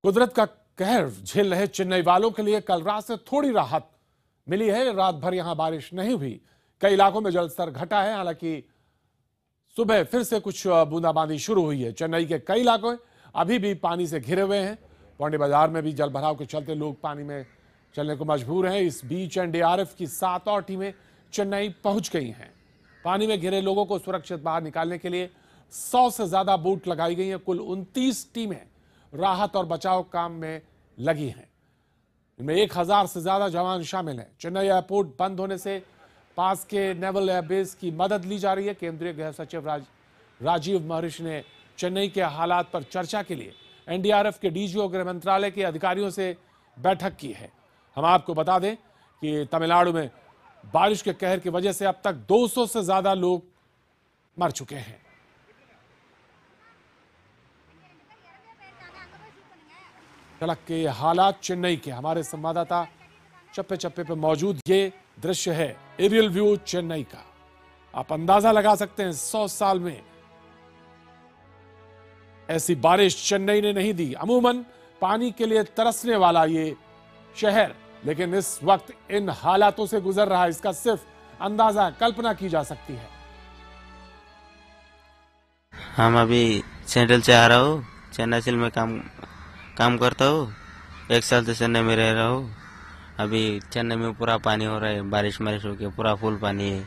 कुदरत का कहर झेल रहे चेन्नई वालों के लिए कल रात से थोड़ी राहत मिली है। रात भर यहां बारिश नहीं हुई, कई इलाकों में जलस्तर घटा है। हालांकि सुबह फिर से कुछ बूंदाबांदी शुरू हुई है। चेन्नई के कई इलाके अभी भी पानी से घिरे हुए हैं। पौंडी बाजार में भी जल भराव के चलते लोग पानी में चलने को मजबूर हैं। इस बीच एनडीआरएफ की 7 और टीमें चेन्नई पहुंच गई हैं। पानी में घिरे लोगों को सुरक्षित बाहर निकालने के लिए 100 से ज्यादा बोट लगाई गई हैं। कुल 29 टीमें राहत और बचाव काम में लगी हैं। इनमें 1000 से ज्यादा जवान शामिल हैं। चेन्नई एयरपोर्ट बंद होने से पास के नेवल एयरबेस की मदद ली जा रही है। केंद्रीय गृह सचिव राजीव महर्षि ने चेन्नई के हालात पर चर्चा के लिए एनडीआरएफ के डीजीओ गृह मंत्रालय के अधिकारियों से बैठक की है। हम आपको बता दें कि तमिलनाडु में बारिश के कहर की वजह से अब तक 200 से ज्यादा लोग मर चुके हैं। सड़क के हालात चेन्नई के हमारे संवाददाता चप्पे चप्पे पे मौजूद। ये दृश्य है एरियल व्यू चेन्नई का। आप अंदाजा लगा सकते हैं 100 साल में ऐसी बारिश चेन्नई ने नहीं दी। अमूमन पानी के लिए तरसने वाला ये शहर, लेकिन इस वक्त इन हालातों से गुजर रहा है। इसका सिर्फ अंदाजा, कल्पना की जा सकती है। हम अभी सेंट्रल से आ रहा हूँ। चेन्नई में काम करता हूँ। 1 साल से चेन्नई में रह रहा हूँ। अभी चेन्नई में पूरा पानी हो रहा है। बारिश हो गया, पूरा फुल पानी है।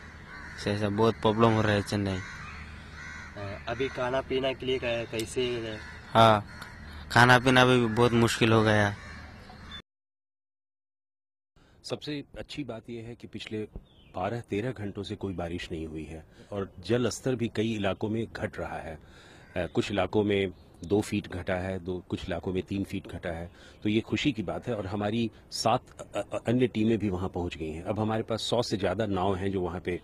ऐसा बहुत प्रॉब्लम हो रहा है चेन्नई। अभी खाना पीना के लिए कैसे? हाँ, खाना पीना भी बहुत मुश्किल हो गया। सबसे अच्छी बात यह है कि पिछले 12-13 घंटों से कोई बारिश नहीं हुई है और जल स्तर भी कई इलाकों में घट रहा है। कुछ इलाकों में 2 फीट घटा है, कुछ इलाकों में 3 फीट घटा है। तो ये खुशी की बात है और हमारी 7 अन्य टीमें भी वहां पहुंच गई हैं। अब हमारे पास 100 से ज़्यादा नाव हैं जो वहां पे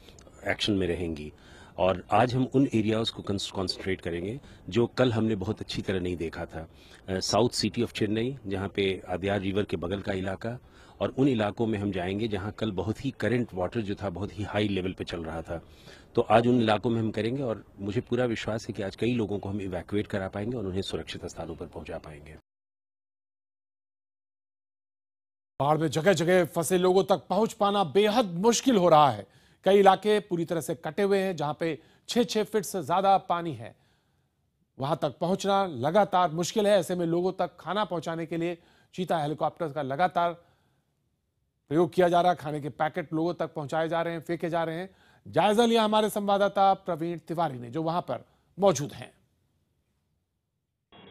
एक्शन में रहेंगी और आज हम उन एरियाज को कंसंट्रेट करेंगे जो कल हमने बहुत अच्छी तरह नहीं देखा था। साउथ सिटी ऑफ चेन्नई, जहां पे अदयार रिवर के बगल का इलाका, और उन इलाकों में हम जाएंगे जहां कल बहुत ही करंट वाटर जो था बहुत ही हाई लेवल पे चल रहा था। तो आज उन इलाकों में हम करेंगे और मुझे पूरा विश्वास है कि आज कई लोगों को हम इवैक्यूएट करा पाएंगे और उन्हें सुरक्षित स्थानों पर पहुंचा पाएंगे। बाढ़ में जगह जगह फंसे लोगों तक पहुंच पाना बेहद मुश्किल हो रहा है। कई इलाके पूरी तरह से कटे हुए हैं। जहां पे 6-6 फीट से ज्यादा पानी है, वहां तक पहुंचना लगातार मुश्किल है। ऐसे में लोगों तक खाना पहुंचाने के लिए चीता हेलीकॉप्टर का लगातार प्रयोग किया जा रहा है। खाने के पैकेट लोगों तक पहुंचाए जा रहे हैं, फेंके जा रहे हैं। जायजा लिया हमारे संवाददाता प्रवीण तिवारी ने, जो वहां पर मौजूद हैं।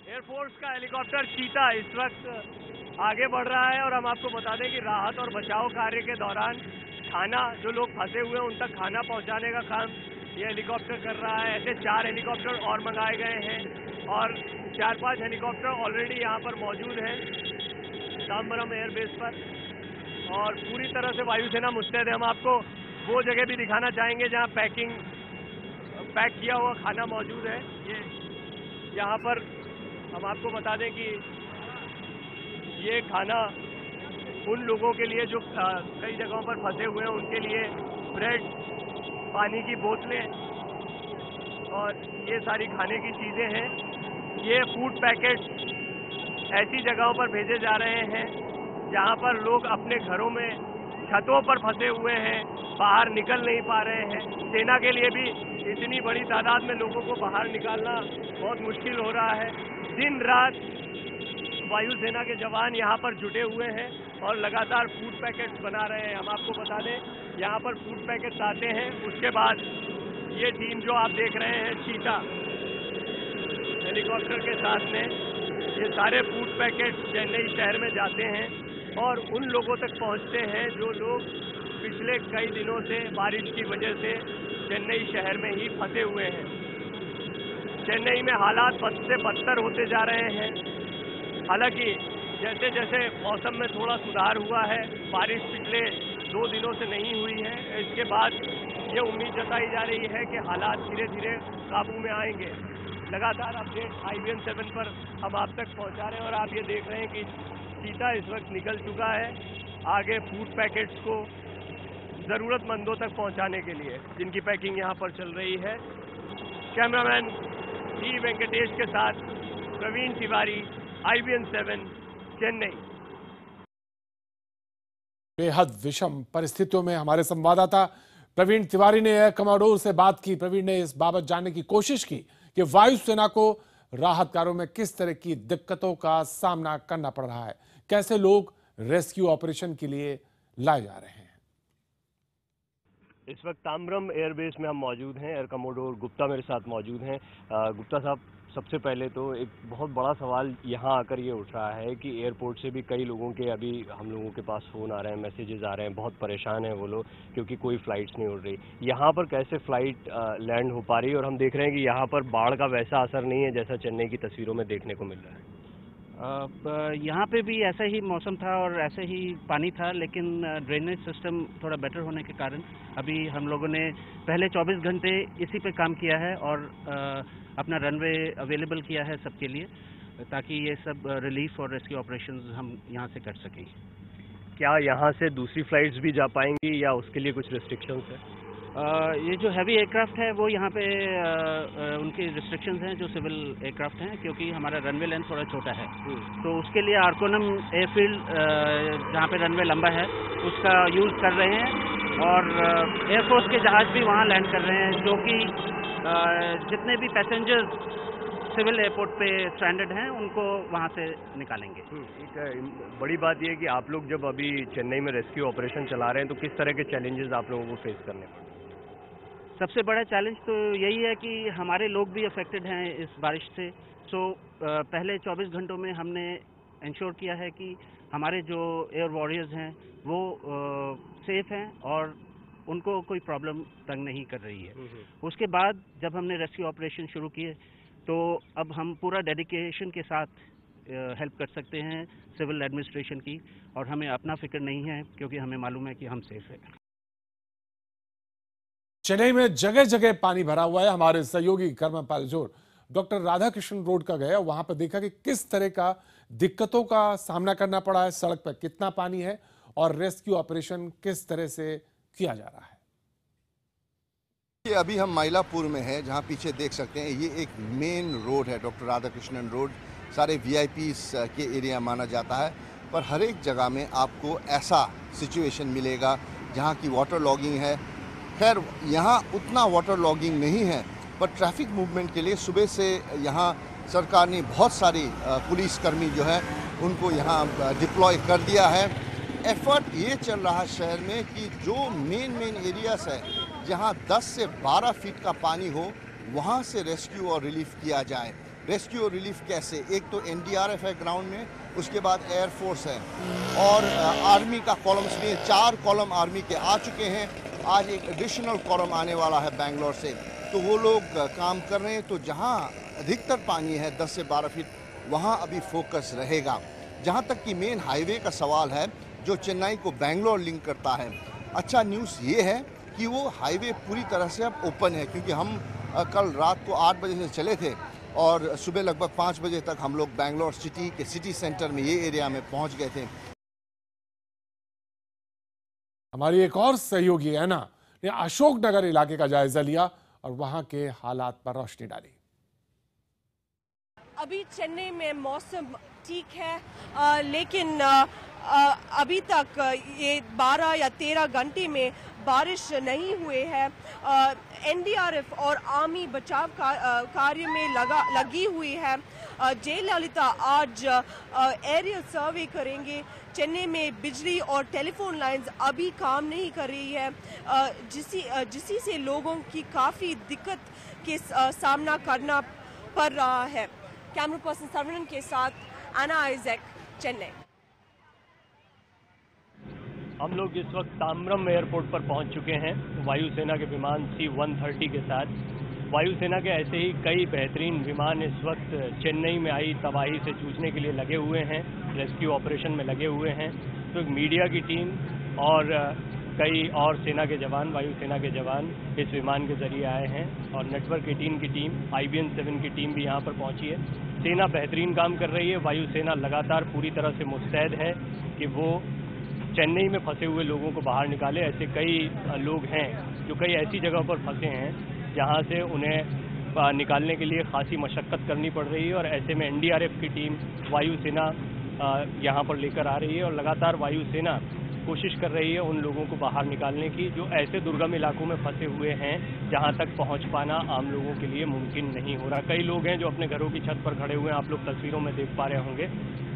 एयरफोर्स का हेलीकॉप्टर चीता इस वक्त आगे बढ़ रहा है और हम आपको बता दें कि राहत और बचाव कार्य के दौरान खाना, जो लोग फंसे हुए हैं उन तक खाना पहुंचाने का काम ये हेलीकॉप्टर कर रहा है। ऐसे 4 हेलीकॉप्टर और मंगाए गए हैं और 4-5 हेलीकॉप्टर ऑलरेडी यहाँ पर मौजूद हैं ताम्बरम एयरबेस पर और पूरी तरह से वायुसेना मुस्तैद है। हम आपको वो जगह भी दिखाना चाहेंगे जहाँ पैक किया हुआ खाना मौजूद है। ये यहाँ पर हम आपको बता दें कि ये खाना उन लोगों के लिए जो कई जगहों पर फंसे हुए हैं, उनके लिए ब्रेड, पानी की बोतलें और ये सारी खाने की चीज़ें हैं। ये फूड पैकेट ऐसी जगहों पर भेजे जा रहे हैं जहां पर लोग अपने घरों में छतों पर फंसे हुए हैं, बाहर निकल नहीं पा रहे हैं। सेना के लिए भी इतनी बड़ी तादाद में लोगों को बाहर निकालना बहुत मुश्किल हो रहा है। दिन रात वायुसेना के जवान यहाँ पर जुटे हुए हैं और लगातार फूड पैकेट्स बना रहे हैं। हम आपको बता दें, यहाँ पर फूड पैकेट्स आते हैं, उसके बाद ये टीम जो आप देख रहे हैं चीता हेलीकॉप्टर के साथ में, ये सारे फूड पैकेट्स चेन्नई शहर में जाते हैं और उन लोगों तक पहुँचते हैं जो लोग पिछले कई दिनों से बारिश की वजह से चेन्नई शहर में ही फंसे हुए हैं। चेन्नई में हालात बद से बदतर होते जा रहे हैं। हालांकि जैसे जैसे मौसम में थोड़ा सुधार हुआ है, बारिश पिछले 2 दिनों से नहीं हुई है, इसके बाद ये उम्मीद जताई जा रही है कि हालात धीरे धीरे काबू में आएंगे। लगातार अपडेट IVN 7 पर हम आप तक पहुंचा रहे हैं और आप ये देख रहे हैं कि चीता इस वक्त निकल चुका है आगे फूड पैकेट्स को ज़रूरतमंदों तक पहुंचाने के लिए, जिनकी पैकिंग यहाँ पर चल रही है। कैमरामैन टी वेंकटेश के साथ प्रवीण तिवारी, IBN 7 चेन्नई। बेहद विषम परिस्थितियों में हमारे संवाददाता प्रवीण तिवारी ने एयर कमांडोर से बात की। प्रवीण ने इस बाबत जानने की कोशिश की कि वायुसेना को राहत कार्यों में किस तरह की दिक्कतों का सामना करना पड़ रहा है, कैसे लोग रेस्क्यू ऑपरेशन के लिए लाए जा रहे हैं। इस वक्त ताम्रम एयरबेस में हम मौजूद हैं। एयर कमोडोर गुप्ता मेरे साथ मौजूद हैं। गुप्ता साहब, सबसे पहले तो एक बहुत बड़ा सवाल यहाँ आकर ये उठ रहा है कि एयरपोर्ट से भी कई लोगों के अभी हम लोगों के पास फ़ोन आ रहे हैं, मैसेजेस आ रहे हैं, बहुत परेशान हैं वो लोग क्योंकि कोई फ़्लाइट्स नहीं उड़ रही। यहाँ पर कैसे फ़्लाइट लैंड हो पा रही है? और हम देख रहे हैं कि यहाँ पर बाढ़ का वैसा असर नहीं है जैसा चेन्नई की तस्वीरों में देखने को मिल रहा है। यहाँ पे भी ऐसा ही मौसम था और ऐसे ही पानी था, लेकिन ड्रेनेज सिस्टम थोड़ा बेटर होने के कारण अभी हम लोगों ने पहले 24 घंटे इसी पे काम किया है और अपना रनवे अवेलेबल किया है सबके लिए, ताकि ये सब रिलीफ और रेस्क्यू ऑपरेशंस हम यहाँ से कर सकें। क्या यहाँ से दूसरी फ्लाइट्स भी जा पाएंगी या उसके लिए कुछ रिस्ट्रिक्शंस है? ये जो हैवी एयरक्राफ्ट है वो यहाँ पे उनकी रिस्ट्रिक्शंस हैं जो सिविल एयरक्राफ्ट हैं, क्योंकि हमारा रनवे लेंथ थोड़ा छोटा है। तो उसके लिए आर्कोनम एयरफील्ड जहाँ पे रनवे लंबा है उसका यूज़ कर रहे हैं और एयरफोर्स के जहाज भी वहाँ लैंड कर रहे हैं, जो कि जितने भी पैसेंजर्स सिविल एयरपोर्ट पे स्ट्रैंडेड हैं उनको वहाँ से निकालेंगे। एक बड़ी बात यह है कि आप लोग जब अभी चेन्नई में रेस्क्यू ऑपरेशन चला रहे हैं तो किस तरह के चैलेंजेस आप लोगों को फेस करने पड़ते हैं? सबसे बड़ा चैलेंज तो यही है कि हमारे लोग भी अफेक्टेड हैं इस बारिश से। सो पहले 24 घंटों में हमने इंश्योर किया है कि हमारे जो एयर वॉरियर्स हैं वो सेफ हैं और उनको कोई प्रॉब्लम तंग नहीं कर रही है। उसके बाद जब हमने रेस्क्यू ऑपरेशन शुरू किए तो अब हम पूरा डेडिकेशन के साथ हेल्प कर सकते हैं सिविल एडमिनिस्ट्रेशन की, और हमें अपना फिक्र नहीं है क्योंकि हमें मालूम है कि हम सेफ हैं। चेन्नई में जगह जगह पानी भरा हुआ है। हमारे सहयोगी कर्मपाल जोर डॉक्टर राधाकृष्णन रोड का गया, वहां पर देखा कि किस तरह का दिक्कतों का सामना करना पड़ा है, सड़क पर कितना पानी है और रेस्क्यू ऑपरेशन किस तरह से किया जा रहा है। ये अभी हम माइलापुर में है, जहां पीछे देख सकते हैं ये एक मेन रोड है, डॉक्टर राधाकृष्णन रोड। सारे वीआईपीस के एरिया माना जाता है, पर हर एक जगह में आपको ऐसा सिचुएशन मिलेगा जहां की वाटर लॉगिंग है। खैर यहाँ उतना वाटर लॉगिंग नहीं है, पर ट्रैफिक मूवमेंट के लिए सुबह से यहाँ सरकार ने बहुत सारी पुलिसकर्मी जो है उनको यहाँ डिप्लॉय कर दिया है। एफर्ट ये चल रहा है शहर में कि जो मेन एरियाज है जहाँ 10 से 12 फीट का पानी हो वहाँ से रेस्क्यू और रिलीफ किया जाए। रेस्क्यू और रिलीफ कैसे? एक तो एनडीआरएफ है ग्राउंड में, उसके बाद एयरफोर्स है और आर्मी का कॉलम्स में 4 कॉलम आर्मी के आ चुके हैं। आज एक एडिशनल कॉलम आने वाला है बैंगलोर से, तो वो लोग काम कर रहे हैं। तो जहाँ अधिकतर पानी है 10 से 12 फीट, वहाँ अभी फोकस रहेगा। जहाँ तक कि मेन हाईवे का सवाल है जो चेन्नई को बैंगलोर लिंक करता है, अच्छा न्यूज़ ये है कि वो हाईवे पूरी तरह से अब ओपन है, क्योंकि हम कल रात को 8 बजे से चले थे और सुबह लगभग 5 बजे तक हम लोग बैंगलोर सिटी के सिटी सेंटर में ये एरिया में पहुँच गए थे। हमारी एक और सहयोगी ऐना ने अशोकनगर इलाके का जायजा लिया और वहां के हालात पर रोशनी डाली। अभी चेन्नई में मौसम ठीक है, लेकिन अभी तक ये 12 या 13 घंटे में बारिश नहीं हुए है। एनडीआरएफ और आर्मी बचाव कार्य में लगी हुई है। जयललिता आज एरियल सर्वे करेंगे। चेन्नई में बिजली और टेलीफोन लाइंस अभी काम नहीं कर रही है, जिसी से लोगों की काफ़ी दिक्कत के सामना करना पड़ रहा है। कैमरा पर्सन सर्वनन के साथ एना आइजैक, चेन्नई। हम लोग इस वक्त ताम्रम एयरपोर्ट पर पहुंच चुके हैं वायुसेना के विमान C-130 के साथ। वायुसेना के ऐसे ही कई बेहतरीन विमान इस वक्त चेन्नई में आई तबाही से जूझने के लिए लगे हुए हैं, रेस्क्यू ऑपरेशन में लगे हुए हैं। तो एक मीडिया की टीम और कई और सेना के जवान, वायुसेना के जवान इस विमान के जरिए आए हैं और नेटवर्क 18 की टीम, IBN 7 की टीम भी यहाँ पर पहुँची है। सेना बेहतरीन काम कर रही है। वायुसेना लगातार पूरी तरह से मुस्तैद है कि वो चेन्नई में फंसे हुए लोगों को बाहर निकाले। ऐसे कई लोग हैं जो कई ऐसी जगह पर फंसे हैं जहां से उन्हें निकालने के लिए खासी मशक्क़त करनी पड़ रही है और ऐसे में एनडीआरएफ की टीम वायुसेना यहाँ पर लेकर आ रही है और लगातार वायुसेना कोशिश कर रही है उन लोगों को बाहर निकालने की जो ऐसे दुर्गम इलाकों में फंसे हुए हैं जहाँ तक पहुँच पाना आम लोगों के लिए मुमकिन नहीं हो रहा। कई लोग हैं जो अपने घरों की छत पर खड़े हुए हैं, आप लोग तस्वीरों में देख पा रहे होंगे।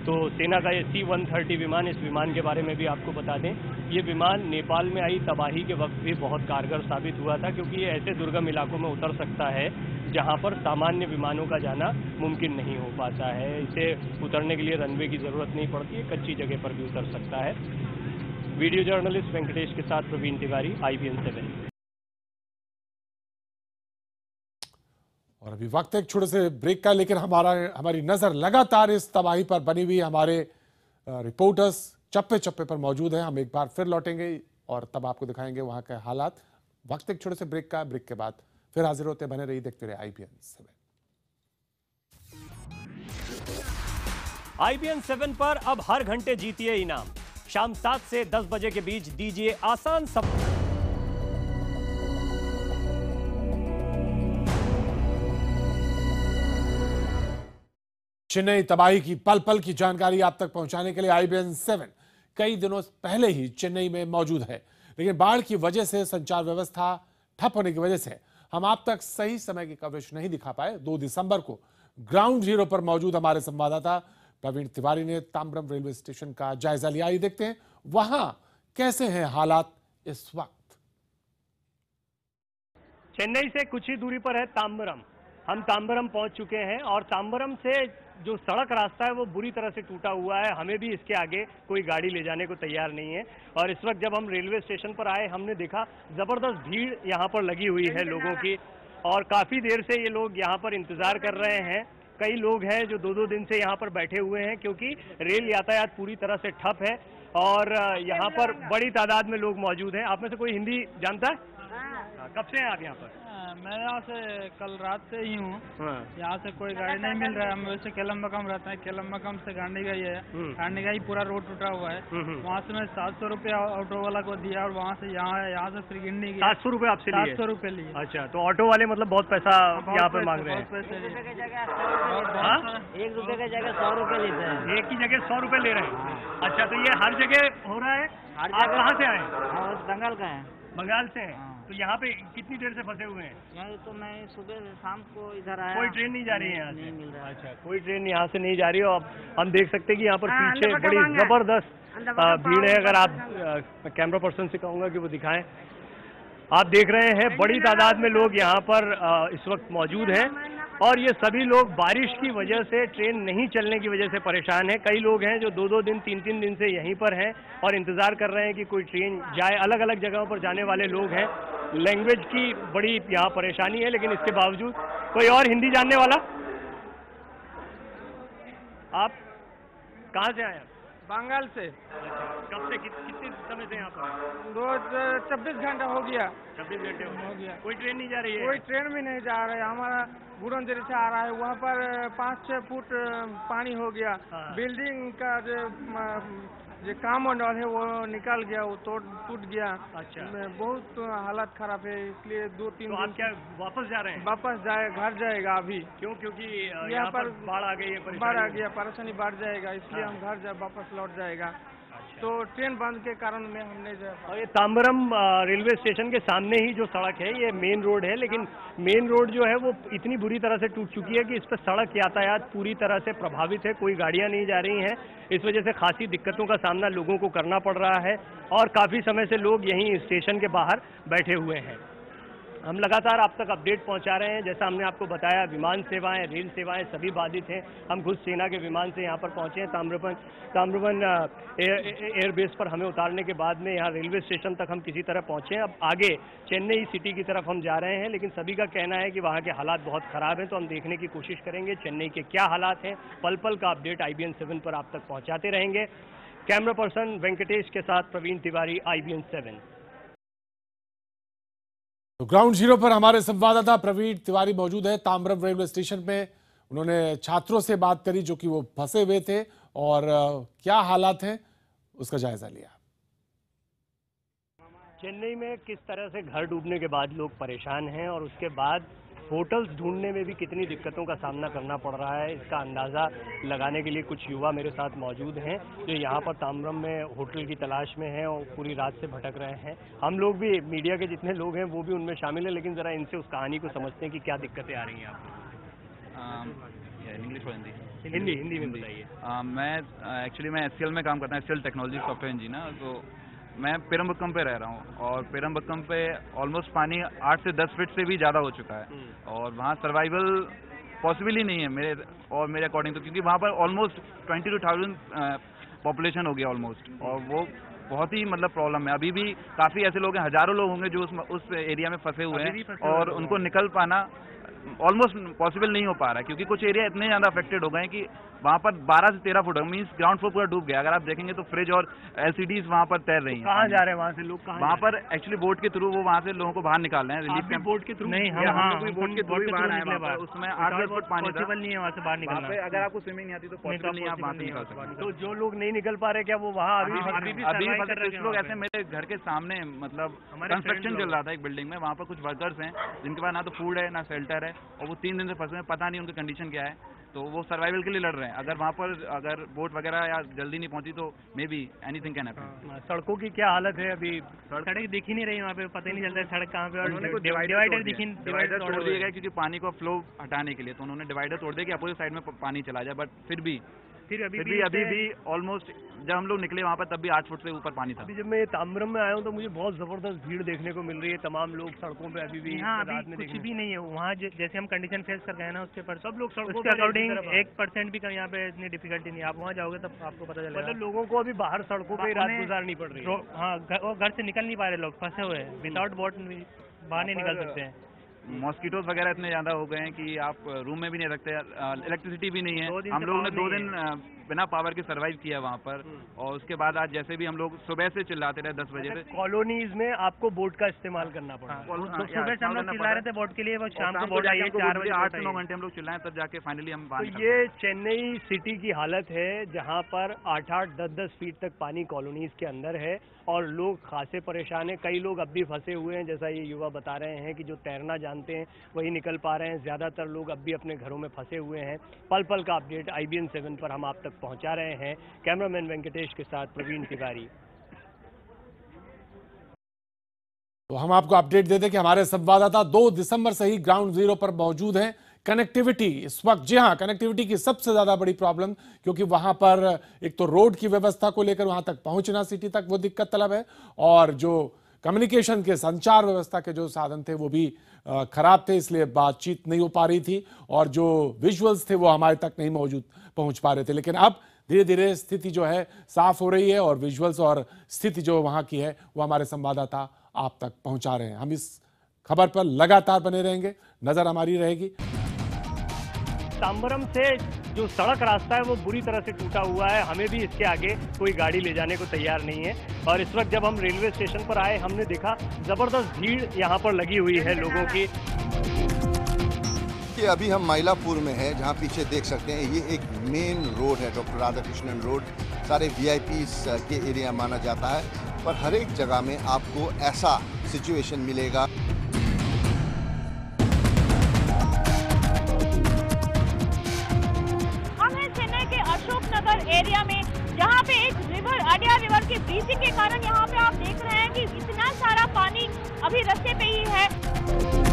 तो सेना का ये C-130 विमान, इस विमान के बारे में भी आपको बता दें, ये विमान नेपाल में आई तबाही के वक्त भी बहुत कारगर साबित हुआ था क्योंकि ये ऐसे दुर्गम इलाकों में उतर सकता है जहां पर सामान्य विमानों का जाना मुमकिन नहीं हो पाता है। इसे उतरने के लिए रनवे की ज़रूरत नहीं पड़ती है, कच्ची जगह पर भी उतर सकता है। वीडियो जर्नलिस्ट वेंकटेश के साथ प्रवीण तिवारी, IBN 7। और अभी वक्त एक छोटे से ब्रेक का, लेकिन हमारी नजर लगातार इस तबाही पर बनी हुई हमारे रिपोर्टर्स चप्पे चप्पे पर मौजूद हैं। हम एक बार फिर लौटेंगे और तब आपको दिखाएंगे वहां के हालात। वक्त एक छोटे से ब्रेक का, ब्रेक के बाद फिर हाजिर होते, बने रहिए, देखते रहिए IBN 7। IBN 7 पर अब हर घंटे जीतिए इनाम। शाम 7 से 10 बजे के बीच दीजिए आसान सब। चेन्नई तबाही की पल पल की जानकारी आप तक पहुंचाने के लिए IBN 7 कई दिनों पहले ही चेन्नई में मौजूद है, लेकिन बाढ़ की वजह से संचार व्यवस्था ठप होने की वजह से हम आप तक सही समय की कवरेज नहीं दिखा पाए। 2 दिसंबर को ग्राउंड जीरो पर मौजूद हमारे संवाददाता प्रवीण तिवारी ने ताम्बरम रेलवे स्टेशन का जायजा लिया। आइए देखते हैं वहां कैसे हैं हालात इस वक्त। चेन्नई से कुछ ही दूरी पर है ताम्बरम। हम ताम्बरम पहुंच चुके हैं और ताम्बरम से जो सड़क रास्ता है वो बुरी तरह से टूटा हुआ है। हमें भी इसके आगे कोई गाड़ी ले जाने को तैयार नहीं है। और इस वक्त जब हम रेलवे स्टेशन पर आए, हमने देखा जबरदस्त भीड़ यहाँ पर लगी हुई है लोगों की और काफी देर से ये लोग यहाँ पर इंतजार कर रहे हैं। कई लोग हैं जो 2-2 दिन से यहाँ पर बैठे हुए हैं क्योंकि रेल यातायात पूरी तरह से ठप है और यहाँ पर बड़ी तादाद में लोग मौजूद हैं। आप में से कोई हिंदी जानता है? कब से हैं आप यहाँ पर? मैं यहाँ से कल रात से ही हूँ। यहाँ से कोई गाड़ी नहीं मिल रहा है। हम वैसे केलम्बकम रहते हैं, केलम्बकम से गांडीगाई है। गांडीगाई पूरा रोड टूटा हुआ है। वहाँ से मैं 700 रुपये ऑटो वाला को दिया और वहाँ से यहाँ से त्रिगिंडी 700 रुपये आपसे लिए? 700 रुपये लिए। अच्छा, तो ऑटो वाले मतलब बहुत पैसा यहाँ पर मांग रहे हैं। 1 रुपये की जगह 100 रुपये लेते हैं। एक की जगह 100 रुपये ले रहे हैं? अच्छा, तो ये हर जगह हो रहा है? आप कहाँ से आए? बंगाल का है। बंगाल से हैं? तो यहाँ पे कितनी देर से फंसे हुए हैं? यहाँ तो मैं सुबह शाम को इधर आया। कोई ट्रेन नहीं जा रही है यहाँ से? नहीं मिल रहा। अच्छा, कोई ट्रेन यहाँ से नहीं जा रही है। और हम देख सकते हैं कि यहाँ पर पीछे बड़ी जबरदस्त भीड़ है। अगर आप कैमरा पर्सन से कहूँगा कि वो दिखाएं। आप देख रहे हैं बड़ी तादाद में लोग यहाँ पर इस वक्त मौजूद हैं और ये सभी लोग बारिश की वजह से, ट्रेन नहीं चलने की वजह से परेशान हैं। कई लोग हैं जो 2-2 दिन 3-3 दिन से यहीं पर हैं और इंतजार कर रहे हैं कि कोई ट्रेन जाए। अलग अलग जगहों पर जाने वाले लोग हैं। लैंग्वेज की बड़ी यहाँ परेशानी है, लेकिन इसके बावजूद कोई और हिंदी जानने वाला? आप कहाँ से आए? बंगाल से। कब से, कितने समय से यहाँ पर? 24 घंटा हो गया। 26 घंटे हो गया। कोई ट्रेन नहीं जा रही है? कोई ट्रेन भी नहीं जा रहा है। हमारा बुरंजरी से आ रहा है, वहाँ पर 5-6 फुट पानी हो गया। बिल्डिंग का जो कामोंड है वो निकल गया, वो टूट गया। अच्छा, बहुत हालत खराब है, इसलिए 2-3 दिन। आप क्या वापस जा रहे हैं? वापस जाए, घर जाएगा अभी। क्यों? क्योंकि यहाँ पर बाढ़ आ गई है, बाढ़ आ गया, परेशानी बढ़ जाएगा, इसलिए हम घर वापस लौट जाएगा। तो ट्रेन बंद के कारण में हम नहीं जा पाए। और ये ताम्बरम रेलवे स्टेशन के सामने ही जो सड़क है ये मेन रोड है, लेकिन मेन रोड जो है वो इतनी बुरी तरह से टूट चुकी है कि इस पर सड़क यातायात पूरी तरह से प्रभावित है। कोई गाड़ियां नहीं जा रही हैं। इस वजह से खासी दिक्कतों का सामना लोगों को करना पड़ रहा है और काफ़ी समय से लोग यहीं स्टेशन के बाहर बैठे हुए हैं। हम लगातार आप तक अपडेट पहुंचा रहे हैं। जैसा हमने आपको बताया, विमान सेवाएं, रेल सेवाएं सभी बाधित हैं। हम खुद सेना के विमान से यहाँ पर पहुंचे हैं। ताम्रबन एयरबेस पर हमें उतारने के बाद में यहाँ रेलवे स्टेशन तक हम किसी तरह पहुंचे हैं। अब आगे चेन्नई सिटी की तरफ हम जा रहे हैं, लेकिन सभी का कहना है कि वहाँ के हालात बहुत ख़राब हैं। तो हम देखने की कोशिश करेंगे चेन्नई के क्या हालात हैं। पल पल का अपडेट IBN 7 पर आप तक पहुँचाते रहेंगे। कैमरा पर्सन वेंकटेश के साथ प्रवीण तिवारी, IBN 7। तो ग्राउंड जीरो पर हमारे संवाददाता प्रवीण तिवारी मौजूद है ताम्बरम रेलवे स्टेशन पे। उन्होंने छात्रों से बात करी जो कि वो फंसे हुए थे और क्या हालात हैं उसका जायजा लिया। चेन्नई में किस तरह से घर डूबने के बाद लोग परेशान हैं और उसके बाद होटल्स ढूंढने में भी कितनी दिक्कतों का सामना करना पड़ रहा है, इसका अंदाज़ा लगाने के लिए कुछ युवा मेरे साथ मौजूद हैं जो यहाँ पर ताम्रम में होटल की तलाश में हैं और पूरी रात से भटक रहे हैं। हम लोग भी, मीडिया के जितने लोग हैं वो भी उनमें शामिल हैं, लेकिन ज़रा इनसे उस कहानी को समझते हैं कि क्या दिक्कतें आ रही हैं आपको। इंग्लिश और हिंदी? हिंदी में बताइए। मैं एचसीएल में काम करता हूँ, एचसीएल टेक्नोलॉजी सॉफ्टवेयर इंजीनियर। तो मैं पेरम्बक्कम पे रह रहा हूँ और पेरम्बक्कम पे ऑलमोस्ट पानी 8 से 10 फीट से भी ज़्यादा हो चुका है और वहाँ सर्वाइवल पॉसिबल ही नहीं है मेरे अकॉर्डिंग तो, क्योंकि वहाँ पर ऑलमोस्ट 22,000 पॉपुलेशन हो गया ऑलमोस्ट, और वो बहुत ही मतलब प्रॉब्लम है। अभी भी काफ़ी ऐसे लोग हैं, हज़ारों लोग होंगे जो उस एरिया में फंसे हुए हैं और उनको निकल पाना ऑलमोस्ट पॉसिबल नहीं हो पा रहा है, क्योंकि कुछ एरिया इतने ज़्यादा अफेक्टेड हो गए हैं कि वहाँ पर 12 से 13 फुट मीन्स ग्राउंड फ्लोर पूरा डूब गया। अगर आप देखेंगे तो फ्रिज और एलसीडीज वहाँ पर तैर रही हैं। कहाँ जा रहे हैं वहाँ से लोग? वहाँ पर एक्चुअली बोट के थ्रू वो वहाँ से लोगों को बाहर निकाल रहे हैं। रिलीफ कैंप बोट के थ्रू नहीं, हम बोट के थ्रू बाहर आए वहाँ पर, उसमें 8 फुट पानी था, नहीं है वहाँ से बाहर निकलना। अगर आपको स्विमिंग नहीं आती तो पॉसिबल नहीं, आप वहाँ से निकल सकते। तो जो लोग नहीं निकल पा रहे, क्या वो वहाँ अभी कुछ लोग ऐसे, मेरे घर के सामने मतलब कंस्ट्रक्शन चल रहा था एक बिल्डिंग में, वहाँ पर कुछ वर्कर्स हैं जिनके पास ना तो फूड है ना शेल्टर है और वो 3 दिन से फंसे हैं, पता नहीं उनकी कंडीशन क्या है, तो वो सर्वाइवल के लिए लड़ रहे हैं। अगर वहाँ पर अगर बोट वगैरह या जल्दी नहीं पहुंची तो may be anything can happen. सड़कों की क्या हालत है अभी? सड़क दिख ही नहीं रही वहाँ पे, पता ही नहीं चलता है सड़क कहाँ पे, और डिवाइडर तोड़ दिए गए क्योंकि पानी को फ्लो हटाने के लिए, तो उन्होंने डिवाइडर तोड़ दिया कि अपोजिट साइड में पानी चला जाए, बट फिर भी अभी भी ऑलमोस्ट जब हम लोग निकले वहाँ पर तब भी 8 फुट से ऊपर पानी था। अभी जब मैं ताम्रम में आया हूँ तो मुझे बहुत जबरदस्त भीड़ देखने को मिल रही है, तमाम लोग सड़कों पे अभी भी। यहाँ अभी कुछ भी नहीं है वहाँ, जैसे हम कंडीशन फेस कर गए ना उसके पर सब लोग सड़कों के अकॉर्डिंग 1% भी यहाँ पे इतनी डिफिकल्टी नहीं। आप वहाँ जाओगे तब आपको पता चलेगा। मतलब लोगों को अभी बाहर सड़कों पे रात गुजारनी पड़ रही है। हाँ, वो घर से निकल नहीं पा रहे, लोग फंसे हुए हैं, विदाउट बोट बाहर नहीं निकल सकते हैं। मॉस्किटोज वगैरह इतने ज़्यादा हो गए हैं कि आप रूम में भी नहीं रखते, इलेक्ट्रिसिटी भी नहीं है। हम लोगों ने 2 दिन बिना पावर के सर्वाइव किया वहाँ पर, और उसके बाद आज जैसे भी हम लोग सुबह से चिल्लाते रहे 10 बजे से। कॉलोनीज में आपको बोट का इस्तेमाल करना पड़ा। सुबह से हम लोग चिल्ला रहे थे बोट के लिए, वो शाम को बोट आई है 4 बजे, 8 से 9 घंटे हम लोग चिल्लाए, तब जाके फाइनली हम बाहर निकले। ये चेन्नई सिटी की हालत है जहाँ पर 8-8, 10-10 फीट तक पानी कॉलोनीज के अंदर है और लोग खासे परेशान हैं। कई लोग अब भी फंसे हुए हैं, जैसा ये युवा बता रहे हैं कि जो तैरना जानते हैं वही निकल पा रहे हैं, ज़्यादातर लोग अब भी अपने घरों में फंसे हुए हैं। पल पल का अपडेट IBN 7 पर हम आप तक पहुंचा रहे हैं। कैमरामैन वेंकटेश के साथ प्रवीण तिवारी। तो हम आपको अपडेट देते कि हमारे संवाददाता 2 दिसंबर से ही ग्राउंड जीरो पर मौजूद हैं। कनेक्टिविटी इस वक्त, जी हाँ, कनेक्टिविटी की सबसे ज्यादा बड़ी प्रॉब्लम, क्योंकि वहां पर एक तो रोड की व्यवस्था को लेकर वहां तक पहुंचना सिटी तक वो दिक्कत तलब है, और जो कम्युनिकेशन के संचार व्यवस्था के जो साधन थे वो भी खराब थे, इसलिए बातचीत नहीं हो पा रही थी और जो विजुअल्स थे वो हमारे तक नहीं पहुंच पा रहे थे। लेकिन अब धीरे धीरे स्थिति जो है साफ हो रही है और विजुअल्स और स्थिति जो वहां की है वो हमारे संवाददाता आप तक पहुंचा रहे हैं। हम इस खबर पर लगातार बने रहेंगे, नजर हमारी रहेगी। ताम्बरम से जो सड़क रास्ता है वो बुरी तरह से टूटा हुआ है, हमें भी इसके आगे कोई गाड़ी ले जाने को तैयार नहीं है। और इस वक्त जब हम रेलवे स्टेशन पर आए हमने देखा जबरदस्त भीड़ यहाँ पर लगी हुई है लोगों की। कि अभी हम माइलापुर में हैं, जहाँ पीछे देख सकते हैं ये एक मेन रोड है, डॉक्टर राधाकृष्णन रोड। सारे VIPs के एरिया माना जाता है, पर हर एक जगह में आपको ऐसा सिचुएशन मिलेगा। हम हैं चेन्नई के अशोक नगर एरिया में, जहाँ पे एक रिवर, अडयार रिवर की ब्रीचिंग के कारण यहाँ पे आप देख रहे हैं कि इतना सारा पानी अभी रास्ते पे ही है।